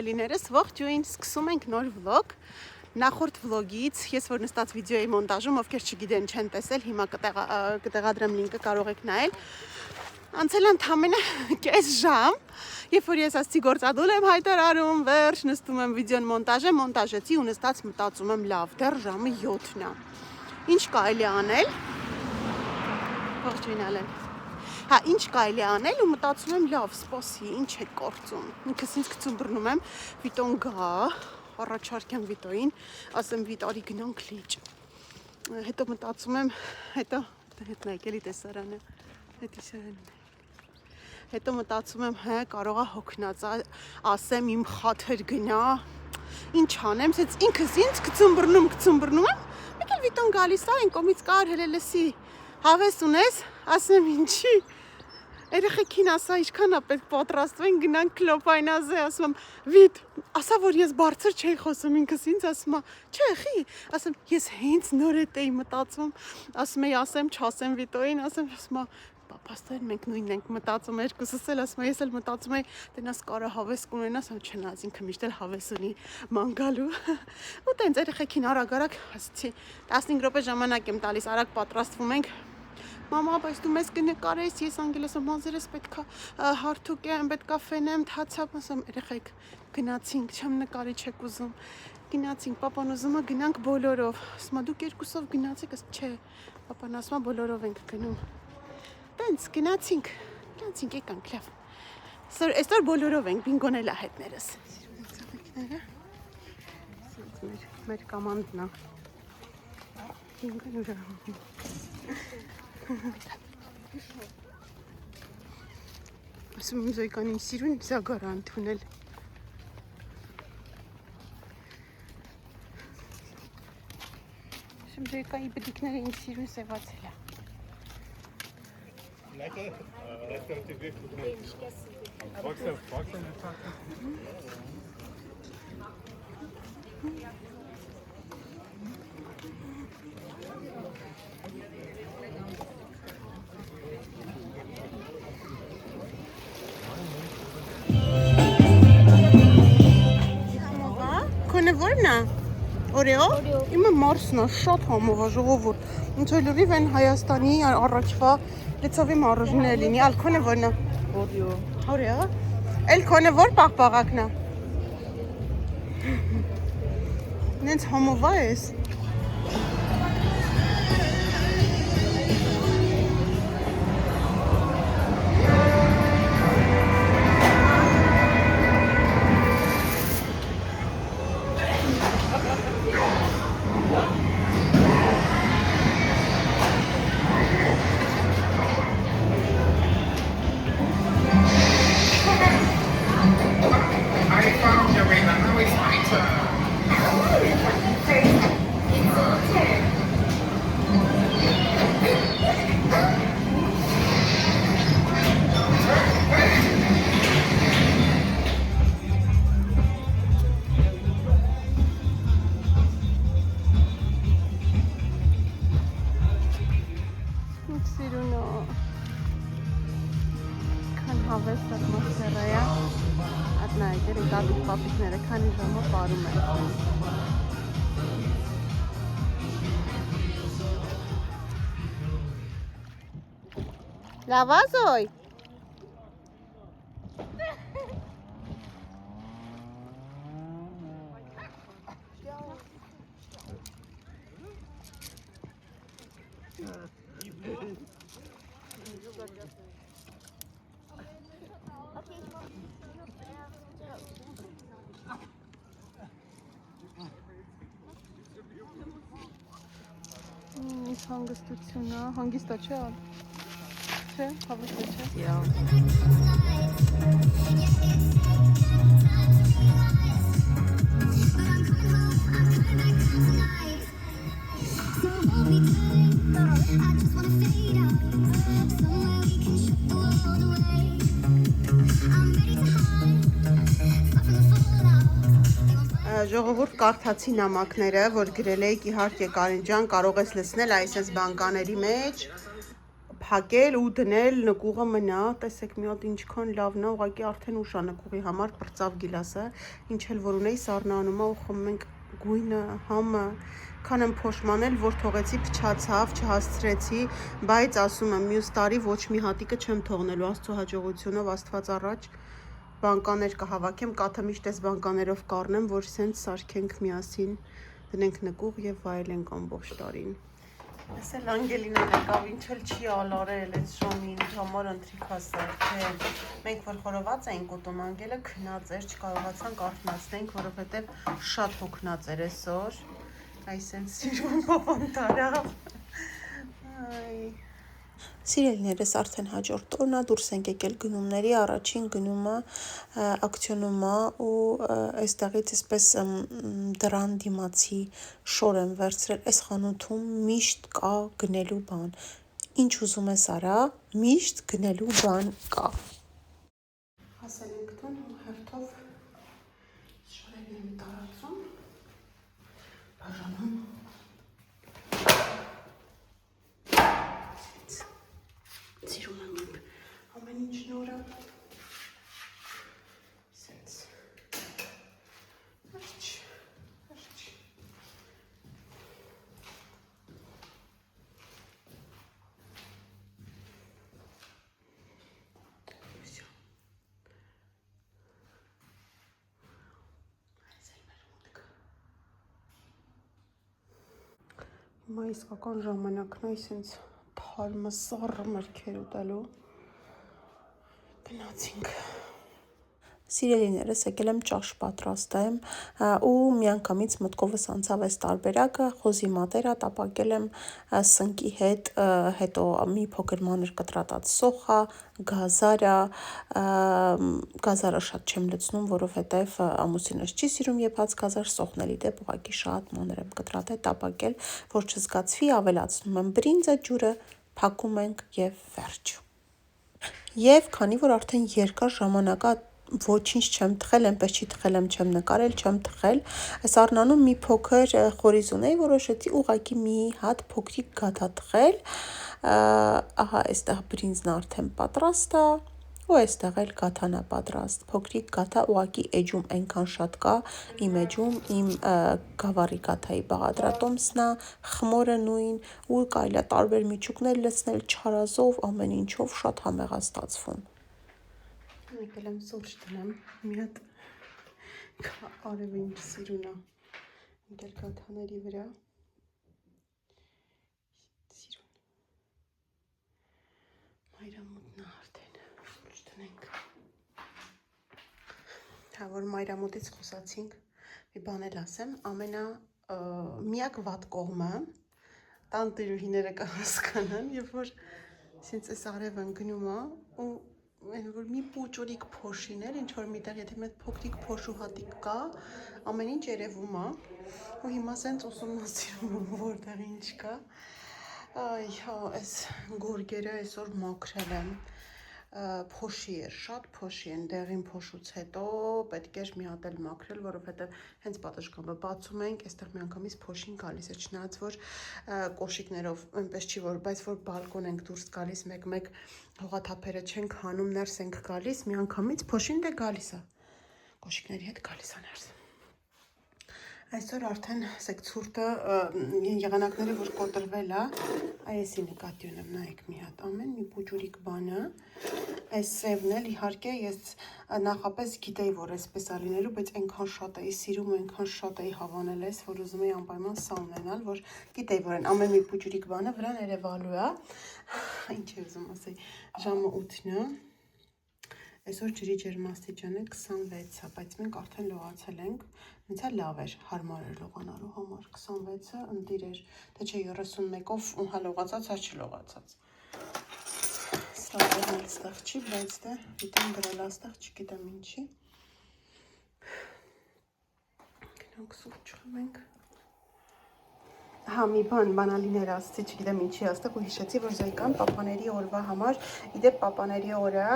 սիրելիներս, ողջույն, սկսում ենք նոր վլոգ։ Նախորդ վլոգից ես որ նստած վիդեոյի մոնտաժում, ովքեր չգիտեն, չեն տեսել, հիմա կտեղադրեմ լինկը, կարող եք նայել։ Անցել ընդամենը կես ժամ, երբ որ ես ասացի գործադուլ եմ հայտարարում, վերջ նստում եմ վիդեոն մոնտաժեցի ու նստած մտածում եմ լավ, դեռ ժամը 7-ն է։ Ինչ կարելի անել։ Ողջույն Ալեն։ Հա, ինչ կարելի անել ու մտածում եմ լավ, սպասի, ինչ է գործում։ Ինքս ինձ գցում բռնում եմ, Վիտոն գա, առաջարկեմ Վիտոյին, ասեմ Վիտարի գնանք լիճ։ Հետո մտածում եմ, հետո նայեք էլի տեսարանը, հետո մտածում եմ, հա, կարող է հոգնած ասեմ իմ խաթր գնա, ինչ անեմ, սենց ինքս ինձ գցում բռնում եմ, մեկ էլ Վիտոն գալիս է, այն կողմից կար հելելեսի, հավես ունես, ասեմ ինչի, երեխեքին ասա ինչքան է պետք պատրաստվեն գնանք Կլոպայնազե, ասում եմ Վիտ, ասա որ ես բարձր չէի խոսում ինքս ինձ, ասում եմ չէ խի, ասեմ ես հենց նոր էի մտածում, ասում եի ասեմ չասեմ Վիտոյին, ասում պապաստեր մենք նույնն ենք մտածում երկուսս էլ, ասում ես էլ մտածում եի տենաս կարա հավես կունենաս, չնայած ինքը միշտ էլ հավես ունի ման գալու, ու տենց երեխեքին արագ ասեցի 15 րոպե ժամանակ եմ տալիս, արագ պատրաստվում ենք. Մամա, բայց դու մեզ կնկարես, ես անգելես մազերս պետքա հարթուկեմ, պետքա ֆենեմ, թացապ, ասում երեխեք, գնացինք, չեմ նկարի չեք ուզում, գնացինք, պապան ուզում է գնանք բոլորով, ասում դուք երկուսով գնացիք, չէ, պապան ասում բոլորով ենք գնում, տենց գնացինք, եկանք, լավ, այսօր բոլորով ենք, բինգոն էլ է հետներս, մեր կամանդն է, բինգոն ուրա ասում եմ Զոյկանին սիրուն զագարա ընդունել ասում Զոյկայի բդիկները ինձ սիրուն սևացել է Որն է? Օրեո? Իմը մարսն է, շատ համով է, ժողովուրդ։ Ինչ որ լրիվ են Հայաստանի առաջվա լեցովի մառոժին է լինի, ալ քոնը որն է? Օրեո? Էլ քոնը որ պաղպաղակն է? Նենց համով է ես։ Հավես ատմոսֆերայա, ատնայք էր դադիկ պապիկները քանի ժամը պարում են։ Լավ ազոյ։ Հանգստություն է, հանգիստա չէ, չէ, հավստա չէ։ Ժողովուրդ կարդացի նամակները, որ գրել էիք իհարկե Կարին ջան, կարող ես լցնել այս բանկաների մեջ, փակել ու դնել, նկուղը մնա, տեսեք մի հատ ինչքան լավն է, ուղղակի արդեն ուշ է նկուղի համար բրծավ գիլասը, ինչ էլ որ ունեի սառնանում է ու խմում ենք գույնը, համը, քան եմ փոշմանել, որ թողեցի փչացավ, չհասցրեցի, բայց ասում եմ մյուս տարի ոչ մի հատիկը չեմ թողնելու, Աստծո հաջողությունով, Աստված առաջ բանկաներ կհավաքեմ, կաթը միշտ էս բանկաներով կառնեմ, որ սենց սարքենք միասին, դնենք նկուղ եւ վայելենք ամբողջ տարին։ Ես էլ Անգելինան եկավ, ինչ էլ չի ալարել, այս ժամին համար ընթրիք հասար, թե մենք որ խորոված էինք ուտում, Անգելը քնած էր, չկարողացանք արթնացնենք, որովհետև շատ հոգնած էր այսօր, այս են սիրում պապան տարավ, Սիրելիներս արդեն հաջորդ օրն է, դուրս ենք եկել գնումների, առաջին գնումը ակցիոնում է ու այստեղից այսպես դրան դիմացի շոր եմ վերցրել, այս խանութում միշտ կա գնելու բան, ինչ ուզում ես արա, միշտ գնելու բան կա։ Հասել ենք տուն, հերթով շորերն եմ տարածում, բաժանում, սիրում եմ ամեն ինչ նորը, սենց, հրչ, Հիմա իսկական ժամանակն է, սենց թարմը սառը մրգեր ուտելու, գնացինք։ Սիրելիներս եկել եմ ճաշ պատրաստեմ ու միանգամից մտքովս անցավ այս տարբերակը, խոզի մատերա տապակել եմ սնկի հետ, հետո մի փոքր մանր կտրատած սոխա, գազարը շատ չեմ լցնում, որովհետև ամուսինս չի սիրում եփած գազար, սոխնելի դեպ ուղղակի շատ մանր եմ կտրատել, տապակել, որ չզգացվի, ավելացնում եմ բրինձը, ջուրը, փակում ենք եւ վերջ։ Եվ քանի որ արդեն երկար ժամանակ ոչինչ չեմ թխել, այնպես չի թխել եմ, չեմ նկարել, չեմ թխել, սառնանում մի փոքր խորիզ ունեի, որոշեցի ուղղակի մի հատ փոքրիկ գաթա թխել, ահա այստեղ բրինձն արդեն պատրաստ է, ու այստեղ էլ գաթան է պատրաստ, փոքրիկ գաթա ուղղակի էջում այնքան շատ կա, իմ էջում, իմ գավառի գաթայի բաղադրատոմսն է, խմորը նույն, ու կարելի է տարբեր միջուկներ լցնել, չարազով, ամեն ինչով շատ համեղ է ստացվում։ Եկել եմ սուրճ դնեմ, մի հատ արևը ինչ սիրուն է, ընկել գաթաների վրա, սիրուն, մայրամուտն է արդեն, սուրճ դնենք, որ մայրամուտից խոսացինք, մի բան էլ ասեմ, միակ վատ կողմը, տանտիրուհիները կհասկանան, երբ որ սենց այս արևը ընկնում է ու այն որ մի պուճուրիկ փոշիներ, ինչ որ միտեղ, եթե մեծ փոքրիկ փոշու հատիկ կա, ամեն ինչ երևում է, ու հիմա սենց ուսումնասիրում եմ որտեղ ինչ կա, այ հա, այս գորգերը այսօր մաքրել եմ, փոշի էր, շատ փոշի են, դեղին փոշուց հետո պետք էր մի հատ էլ մաքրել, որովհետև հենց պատշգամբը բացում ենք, այստեղ միանգամից փոշին գալիս է, չնայած որ կոշիկներով այնպես չի որ, բայց որ բալկոն ենք դուրս գալիս, մեկ-մեկ հողաթափերը չենք հանում, ներս ենք գալիս, միանգամից փոշին դե գալիս է, կոշիկների հետ գալիս է ներս։ Այսօր արդեն ասեք ցուրտը եղանակները որ կոտրվել է, այսի նկատի ունեմ, նայեք մի հատ ամեն մի պուճուրիկ բանը, այս սևն էլ իհարկե ես նախապես գիտեի որ այսպես է լինելու, բայց այնքան շատ էի սիրում, այնքան շատ էի հավանել ես, որ ուզում էի անպայման սա ունենալ, որ գիտեի որ այն ամեն մի պուճուրիկ բանը վրան երևալու է, ինչ է ուզում ասել, ժամը 8-ն է, այսօր ջրի ջերմաստիճանը 26 է, բայց մենք արդեն լողացել ենք, ինձ լավ էր, հարմար էր լողանալու համար, 26-ը ընտիր էր, թե չէ 31-ով հա լողացած, հա չլողացած։ Սրավերն էլ ստեղ չի, բայց դե գիտեմ դրել աստեղ, չգիտեմ ինչի։ Գնանք սուրճ խմենք։ Հա, մի բանալիներ ասցի, չգիտեմ ինչի աստեղ ու հիշեցի, որ զայկան պապաների օրվա համար, իդեպ պապաների օրը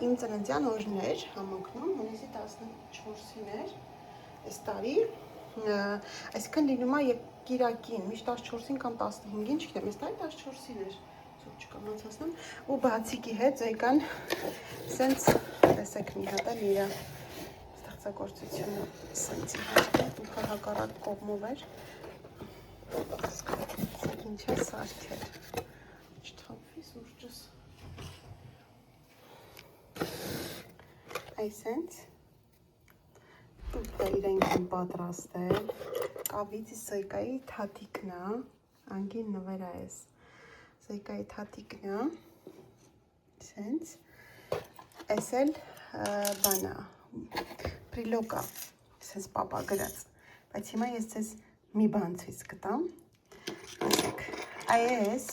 իմ ծննդյան օրն էր, համընկնում, հունիսի 14-ին էր, այս տարի, այսինքն լինում է Կիրակին, միշտ 14-ին կամ 15-ին, չգիտեմ, այս տարի 14-ին էր, չկամացածնեմ ու բացիկի հետ զայկան սենց տեսեք մի հատ էլ իր ստեղծագործությունը սենց ու հակառակ կողմով էր ինչ է սարքել չթափվի սուրճս այսենց տուտը իրենք են պատրաստել կավիցի սոյկայի թաթիկն է անգին նվերա ես Զայկայի թաթիկն է, սենց, ես էլ բանա, պրիլոկա, սենց պապա գրած, բայց հիմա ես ձեզ մի բան ցույց կտամ, ասեք, այս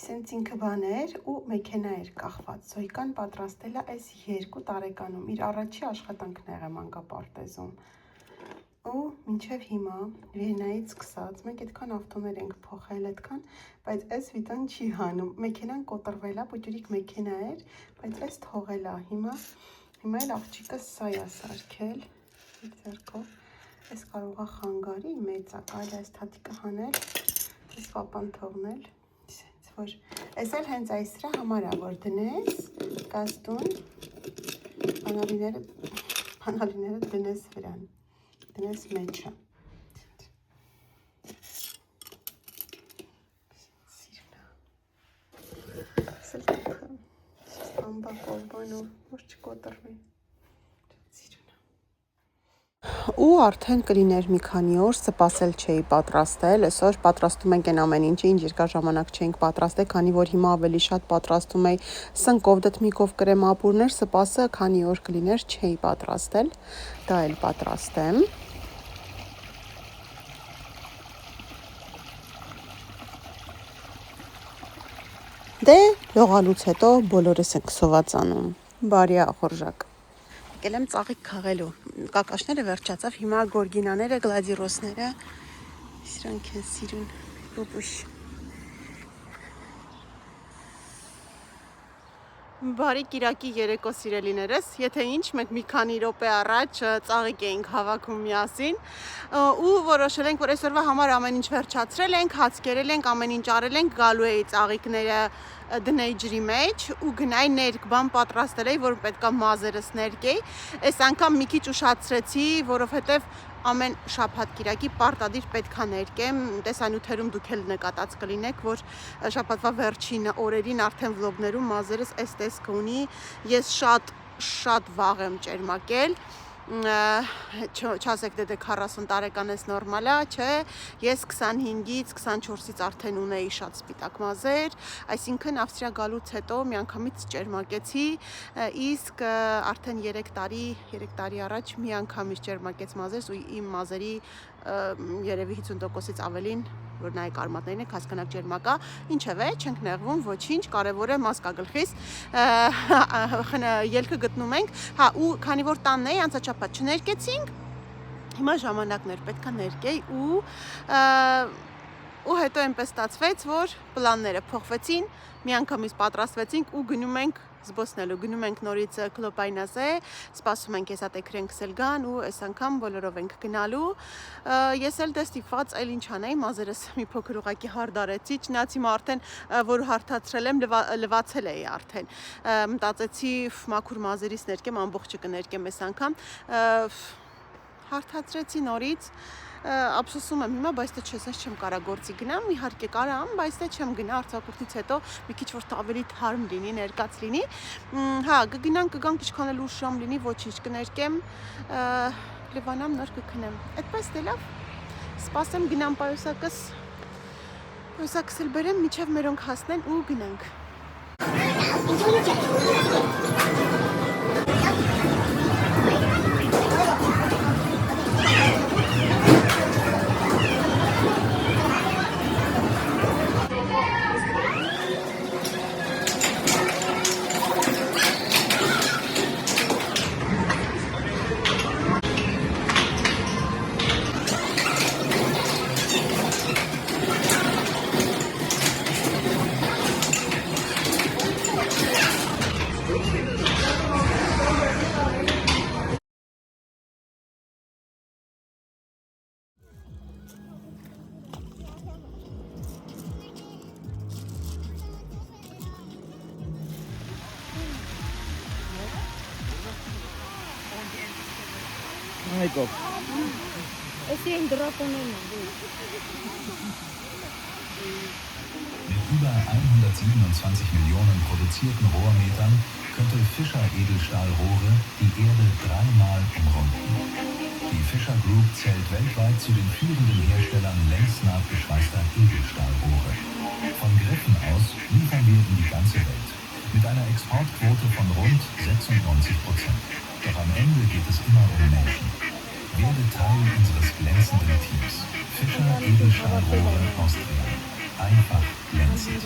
սենց ինքը բան էր ու մեքենա էր կախված, Զոյկան պատրաստել է այս 2 տարեկանում, իր առաջի աշխատանքն եղե մանկապարտեզում, ու մինչև հիմա Վիեննայից սկսած, մենք այդքան ավտոներ ենք փոխել այդքան, բայց այս վիտան չի հանում, մեքենան կոտրվել է, պուտյուրիկ մեքենա էր, բայց այս թողել է, հիմա էլ աղջիկը սա է սարքել, ձեռքով, այս կարող է խանգարի մեծ է, կարելի այս թաթիկը հանել, այս պապան թողնել, սենց որ, այս էլ հենց այս սրա համար է, որ դնես, գազդուն, բանալիները դնես վրան, դնես մեջը, ու արդեն կլիներ մի քանի օր սպասել չէի պատրաստել, այսօր պատրաստում ենք այն ամեն ինչը, ինչ երկար ժամանակ չէինք պատրաստել, քանի որ հիմա ավելի շատ պատրաստում էի սնկով դդմիկով կրեմ ապուրներ, սպասը քանի օր կլիներ չէի պատրաստել, դա էլ պատրաստեմ։ Դե լողալուց հետո բոլորս ենք սովածանում, բարի ախորժակ։ Եկել եմ ծաղիկ քաղելու, կակաշները վերջացավ, հիմա գորգինաները, գլադիրոսները, սրանք են սիրուն, բուբուշ։ Բարի կիրակի երեկո սիրելիներս, եթե ինչ, մենք մի քանի րոպե առաջ ծաղիկ էինք հավաքում միասին ու որոշել ենք, որ այսօրվա համար ամեն ինչ վերջացրել ենք, հաց կերել ենք, ամեն ինչ արել ենք, գալու էի ծաղիկները դնեի ջրի մեջ ու գնայի ներք բան պատրաստել էի, որ պետքա մազերս ներկեի, այս անգամ մի քիչ ուշացրեցի, որովհետև ամեն շաբաթ կիրակի պարտադիր պետքա ներկեմ, տեսանյութերում դուք էլ նկատած կլինեք, որ շաբաթվա վերջին օրերին արդեն վլոգներում մազերս այս տեսքը ունի, ես շատ վաղ եմ ճերմակել, չասեք դե 40 տարեկան ես նորմալ է, չէ, ես 25-ից 24-ից արդեն ունեի շատ սպիտակ մազեր, այսինքն Ավստրիա գալուց հետո միանգամից ճերմակեցի, իսկ արդեն 3 տարի առաջ միանգամից ճերմակեց մազերս ու իմ մազերի երևի 50%-ից ավելին, որ նայեք արմատներին եք, հասկանաք ճերմակա, ինչևէ, չենք նեղվում, ոչինչ, կարևոր է մաս կա գլխիս, ելքը գտնում ենք, հա, ու քանի որ տանն էի, անցաչափած չներկեցինք, հիմա ժամանակն էր, պետքա ներկեի ու հետո այնպես ստացվեց, որ պլանները փոխվեցին, միանգամից պատրաստվեցինք ու գնում ենք զբոսնելու, գնում ենք նորից Քլոպայնազե, սպասում ենք եսատ էքրենքս էլ գան ու այս անգամ բոլորով ենք գնալու, ես էլ դե ստիպված էլ ինչ անեի, մազերս մի փոքր ուղակի հարդարեցի, չնայած հիմա արդեն, որ հարթացրել եմ, լվացել էի արդեն, մտածեցի մաքուր մազերից ներկեմ, ամբողջը կներկեմ այս անգամ, հարթացրեցի նորից, ափսոսում եմ հիմա, բայց դե չես չեմ կարա գործի գնամ, իհարկե կարամ, բայց դե չեմ գնա արձակուրդից հետո մի քիչ որ ավելի թարմ լինի, ներկած լինի, հա, կգնանք, ինչքան էլ ուշ ժամ լինի, ոչինչ կներկեմ, լվանամ, նոր կքնեմ, այդպես դե լավ, սպասեմ գնամ պայուսակս էլ բերեմ, միջև մերոնք հասնեն ու գնանք։ մեկով։ Էսի են դրակոներն են։ Mit über 127 Millionen produzierten Rohrmetern könnte Fischer Edelstahlrohre die Erde 3-mal umrunden. Die Fischer Group zählt weltweit zu den führenden Herstellern längsnahtgeschweißter Edelstahlrohre. Von Griffen aus liefern wir in die ganze Welt. Mit einer Exportquote von rund 96%. Doch am Ende geht es immer um Menschen. Werde Teil unseres glänzenden Teams. Fischer Edelstahlrohre Austria. Einfach glänzend.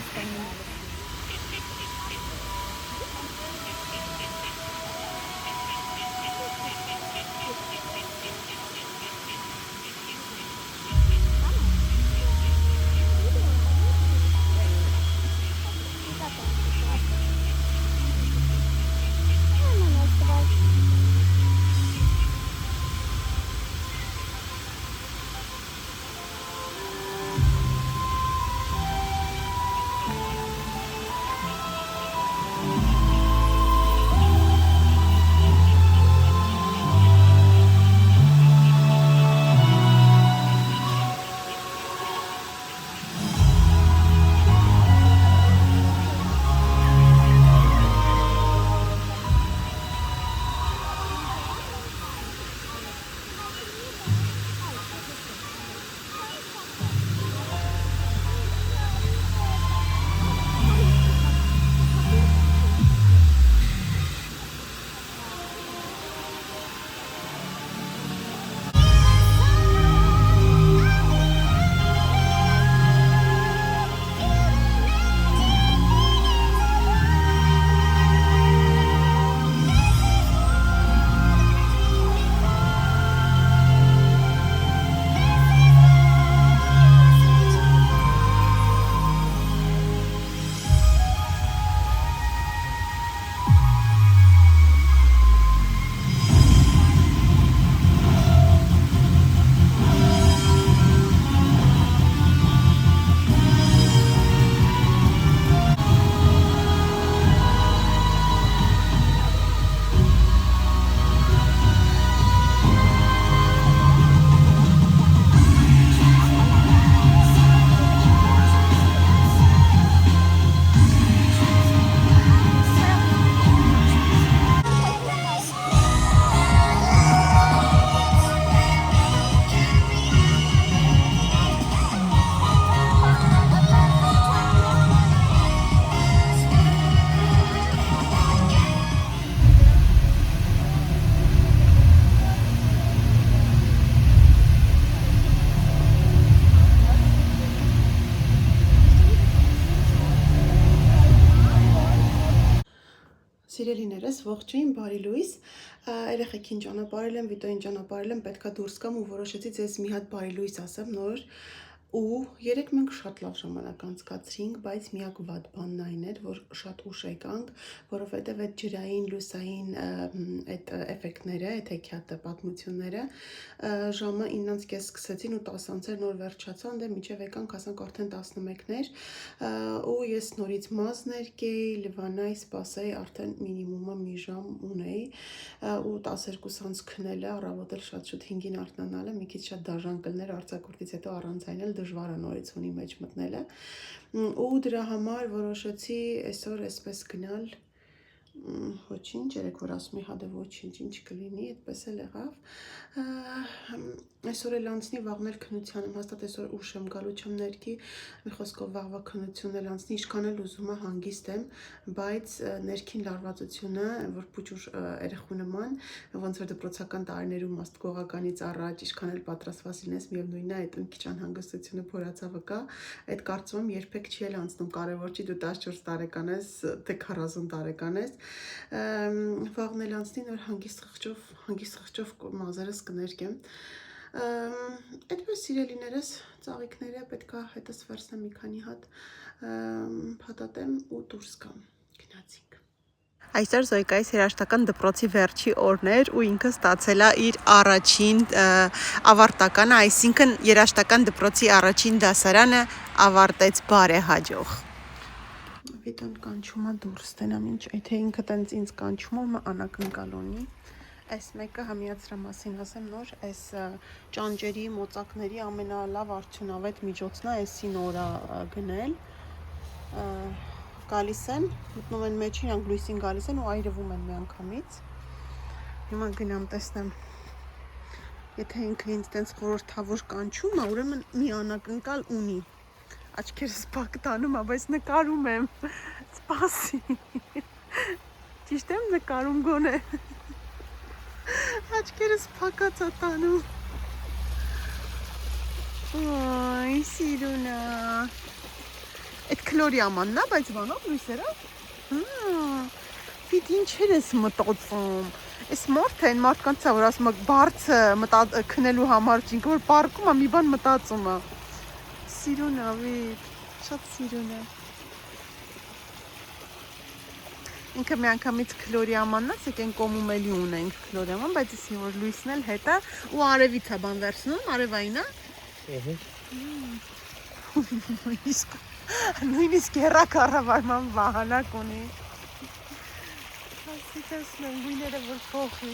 Սիրելիներս, ողջույն, բարի լույս, երեխեքին ճանապարհել եմ, վիտոյին ճանապարհել եմ, պետքա դուրս գամ ու որոշեցի ձեզ մի հատ բարի լույս ասեմ նոր ու երեք մենք շատ լավ ժամանակ անցկացրինք, բայց միակ վատ բանն այն էր, որ շատ ուշ եկանք, որովհետև այդ ջրային, լուսային այդ էֆեկտները, այդ հեքիաթը, պատմությունները ժամը 9:30 սկսեցին ու 10:00 նոր վերջացան, դե մինչև եկանք հասանք արդեն 11-ն էր ու ես նորից մազներ կեի, լվանայի, սպասեի, արդեն մինիմումը մի ժամ ունեի ու 12:00 քնելը, առավոտել շատ շուտ 5-ին արթնանալը, մի քիչ շատ դաժան կլներ արձակուրդից հետո առանցայնել դժվար է նորից ունի մեջ մտնելը ու դրա համար որոշեցի այսօր այսպես գնալ ոչինչ, երեք որ ասում էի հադե ոչինչ, ինչ կլինի, այդպես էլ եղավ այսօր էլ անցնի, վաղն էլ քննության եմ, հաստատ այսօր ուշ եմ գալու չեմ ներքի, մի խոսքով վաղվա քննությունն էլ անցնի, ինչքան էլ ուզում եմ հանգիստ եմ, բայց ներքին լարվածությունը, որ փուչուր երեխու նման, ոնց որ դպրոցական տարիներում աստղողականից առաջ, ինչքան էլ պատրաստված լինես, միևնույնն է, այդ մի քիչ անհանգստությունը փորացավը կա, այդ կարծում եմ երբեք չի էլ անցնում, կարևոր չի դու 14 տարեկան ես, թե 40 տարեկան ես, վաղն էլ անցնի, նոր հանգիստ խղճով մազերս կներկեմ այդպես սիրելիներս ծաղիկները պետքա հետս վերցնեմ մի քանի հատ փաթաթեմ ու դուրս գամ գնացինք Այսօր Զոյկայիս երաժշտական դպրոցի վերջի օրն էր ու ինքը ստացել է իր առաջին ավարտականը, այսինքն երաժշտական դպրոցի առաջին դասարանը ավարտեց բարեհաջող Վիտոն կանչում է դուրս տենամ ինչ, եթե ինքը տենց ինձ կանչում է անակնկալ ունի Այս մեկը համիացրա մասին ասեմ նոր, այս ճանճերի, մոծակների ամենալավ արդյունավետ միջոցն է, այսին օրա գնել, գալիս են, մտնում են մեջ, իրանք լույսին գալիս են ու այրվում են մի անգամից, հիմա գնամ տեսնեմ, եթե ինքը ինձ տենց խորհրդավոր կանչում է, ուրեմն մի անակնկալ ունի, աչքերս փակ տանում, բայց նկարում եմ, սպասի, ճիշտ եմ նկարում գոնե, աչքերս փակած է տանում, Այ, սիրունա, այդ քլորիամանն է, բայց բանով լույսերով, պիտ ինչեր ես մտածում, այս մարդը այն մարդկանց է, որ ասում է բարձը քնելու համար ինքը որ պարկում է, մի բան մտածում է, սիրուն է, վիտ, շատ սիրուն է, ինքը մի անգամից քլորիամանն է, սեկ են կոմում էլի ունենք քլորիաման, բայց իսի որ լույսն էլ հետ է, ու արևից է բան վերցնում, արևային է, նույնիսկ հեռակառավարման վահանակ ունի, հասիտեսն են գույները որ փոխի,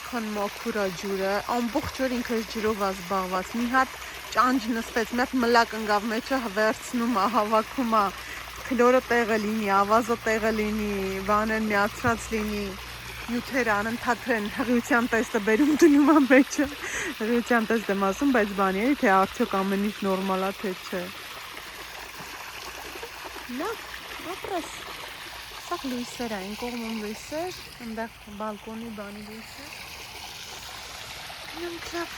քան մաքուր է ջուրը, ամբողջ օր ինքը ջրով է զբաղված, մի հատ ճանճ նստեց, մի հատ մլակ ընկավ մեջը վերցնում է, հավաքում է, քլորը տեղը լինի, ավազը տեղը լինի, բանեն միացրած լինի, նյութերը անընդհատ են հղիության տեստը բերում դնում է մեջը, հղիության տեստ եմ ասում, բայց բանի է, թե արդյոք ամեն ինչ նորմալ է, թե չէ։ Նա, ապրես, սաղ լույսեր այն կողմում լույսեր, ընդեղ բալկոնի բանի լույսեր, նմքրավ,